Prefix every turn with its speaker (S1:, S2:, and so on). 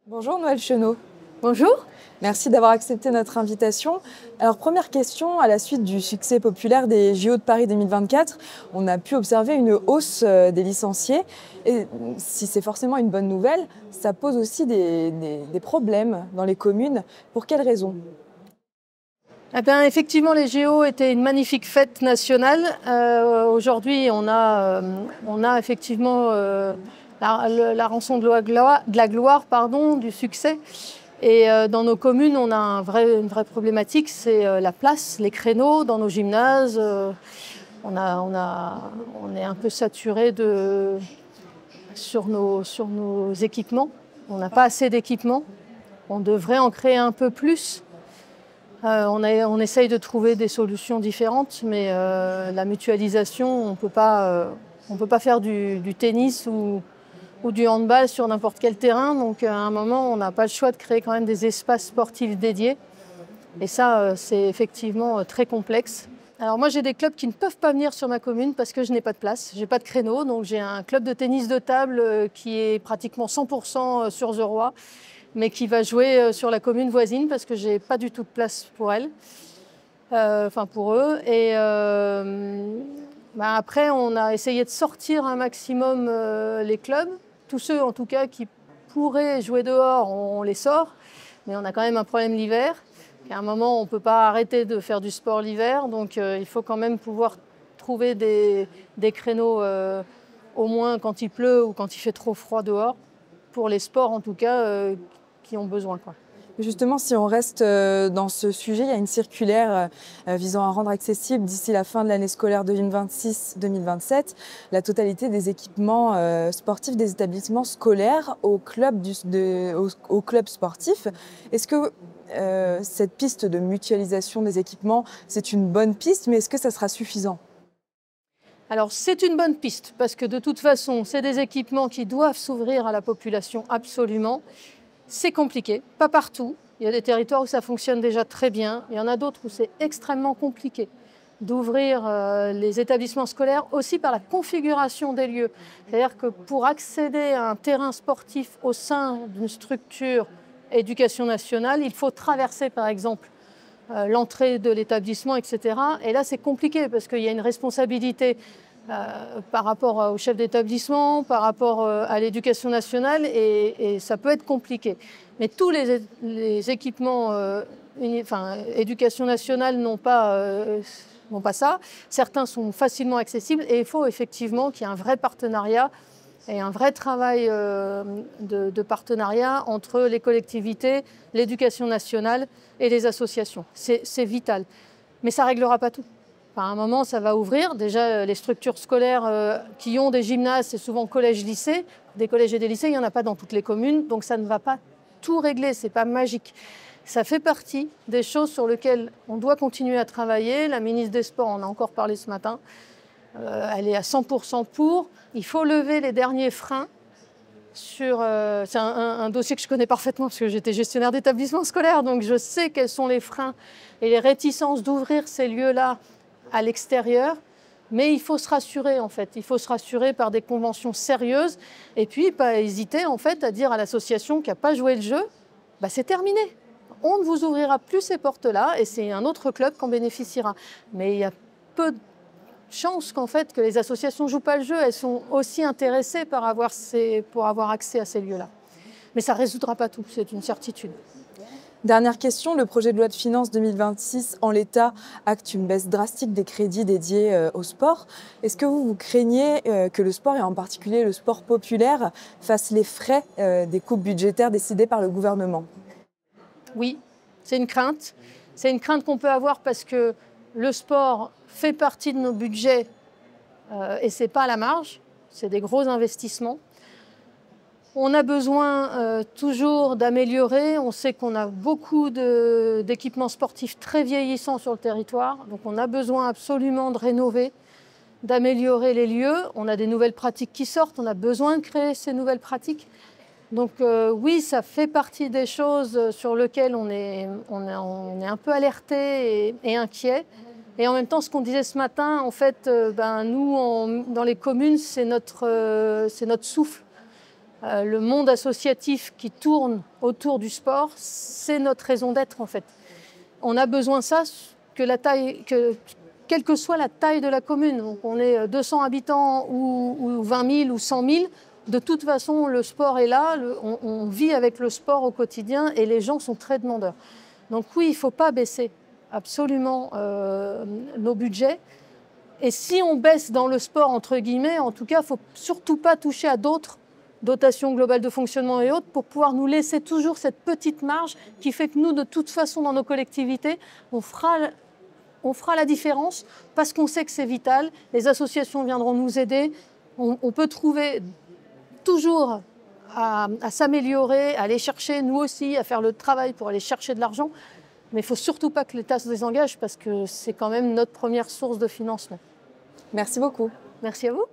S1: Bonjour Noël Chenot.
S2: Bonjour.
S1: Merci d'avoir accepté notre invitation. Alors première question, à la suite du succès populaire des JO de Paris 2024, on a pu observer une hausse des licenciés. Et si c'est forcément une bonne nouvelle, ça pose aussi des problèmes dans les communes. Pour quelles raisons?
S2: Eh bien, effectivement, les JO étaient une magnifique fête nationale. Aujourd'hui, on a effectivement la rançon de la gloire, pardon, du succès. Et dans nos communes, on a une vraie problématique, c'est la place, les créneaux dans nos gymnases. On est un peu saturé sur nos équipements. On n'a pas assez d'équipements. On devrait en créer un peu plus. On essaye de trouver des solutions différentes, mais la mutualisation, on ne peut pas faire du tennis ou du handball sur n'importe quel terrain. Donc à un moment, on n'a pas le choix de créer quand même des espaces sportifs dédiés. Et ça, c'est effectivement très complexe. Alors moi, j'ai des clubs qui ne peuvent pas venir sur ma commune parce que je n'ai pas de place, j'ai pas de créneau. Donc j'ai un club de tennis de table qui est pratiquement 100% sur The Roi, mais qui va jouer sur la commune voisine parce que j'ai pas du tout de place pour elle, pour eux. Et après, on a essayé de sortir un maximum les clubs. Tous ceux, en tout cas, qui pourraient jouer dehors, on les sort. Mais on a quand même un problème l'hiver. À un moment, on ne peut pas arrêter de faire du sport l'hiver. Donc, il faut quand même pouvoir trouver des créneaux, au moins quand il pleut ou quand il fait trop froid dehors, pour les sports, en tout cas, qui ont besoin, quoi.
S1: Justement, si on reste dans ce sujet, il y a une circulaire visant à rendre accessible d'ici la fin de l'année scolaire 2026-2027 la totalité des équipements sportifs des établissements scolaires aux clubs sportifs. Est-ce que cette piste de mutualisation des équipements, c'est une bonne piste, mais est-ce que ça sera suffisant ?
S2: Alors c'est une bonne piste parce que de toute façon, c'est des équipements qui doivent s'ouvrir à la population absolument. C'est compliqué, pas partout. Il y a des territoires où ça fonctionne déjà très bien. Il y en a d'autres où c'est extrêmement compliqué d'ouvrir les établissements scolaires aussi par la configuration des lieux. C'est-à-dire que pour accéder à un terrain sportif au sein d'une structure éducation nationale, il faut traverser par exemple l'entrée de l'établissement, etc. Et là, c'est compliqué parce qu'il y a une responsabilité par rapport au chef d'établissement, par rapport à l'éducation nationale, et ça peut être compliqué. Mais tous les équipements éducation nationale n'ont pas ça. Certains sont facilement accessibles et il faut effectivement qu'il y ait un vrai partenariat et un vrai travail de partenariat entre les collectivités, l'éducation nationale et les associations. C'est vital. Mais ça ne réglera pas tout. À un moment, ça va ouvrir. Déjà, les structures scolaires qui ont des gymnases, c'est souvent collèges-lycées. Des collèges et des lycées, il n'y en a pas dans toutes les communes. Donc ça ne va pas tout régler, ce n'est pas magique. Ça fait partie des choses sur lesquelles on doit continuer à travailler. La ministre des Sports en a encore parlé ce matin. Elle est à 100% pour. Il faut lever les derniers freins. C'est un dossier que je connais parfaitement parce que j'étais gestionnaire d'établissement scolaire. Donc je sais quels sont les freins et les réticences d'ouvrir ces lieux-là à l'extérieur, mais il faut se rassurer en fait. Il faut se rassurer par des conventions sérieuses et puis pas hésiter en fait à dire à l'association qui n'a pas joué le jeu, c'est terminé. On ne vous ouvrira plus ces portes-là et c'est un autre club qui en bénéficiera. Mais il y a peu de chances qu'en fait que les associations ne jouent pas le jeu. Elles sont aussi intéressées pour avoir accès à ces lieux-là. Mais ça ne résoudra pas tout, c'est une certitude.
S1: Dernière question, le projet de loi de finances 2026, en l'état, acte une baisse drastique des crédits dédiés au sport. Est-ce que vous craignez que le sport, et en particulier le sport populaire, fasse les frais des coupes budgétaires décidées par le gouvernement ?
S2: Oui, c'est une crainte. C'est une crainte qu'on peut avoir parce que le sport fait partie de nos budgets et ce n'est pas à la marge, c'est des gros investissements. On a besoin toujours d'améliorer. On sait qu'on a beaucoup d'équipements sportifs très vieillissants sur le territoire. Donc on a besoin absolument de rénover, d'améliorer les lieux. On a des nouvelles pratiques qui sortent. On a besoin de créer ces nouvelles pratiques. Donc oui, ça fait partie des choses sur lesquelles on est un peu alerté et inquiet. Et en même temps, ce qu'on disait ce matin, en fait, nous, dans les communes, c'est notre souffle. Le monde associatif qui tourne autour du sport, c'est notre raison d'être en fait. On a besoin de ça, quelle que soit la taille de la commune, donc on est 200 habitants ou 20 000 ou 100 000, de toute façon le sport est là, on vit avec le sport au quotidien et les gens sont très demandeurs. Donc oui, il ne faut pas baisser absolument nos budgets. Et si on baisse dans le sport, entre guillemets, en tout cas, il ne faut surtout pas toucher à d'autres dotations globales de fonctionnement et autres pour pouvoir nous laisser toujours cette petite marge qui fait que nous, de toute façon, dans nos collectivités, on fera la différence parce qu'on sait que c'est vital. Les associations viendront nous aider. On peut trouver toujours à s'améliorer, à aller chercher, nous aussi, à faire le travail pour aller chercher de l'argent. Mais il ne faut surtout pas que l'État se désengage parce que c'est quand même notre première source de financement.
S1: Merci beaucoup.
S2: Merci à vous.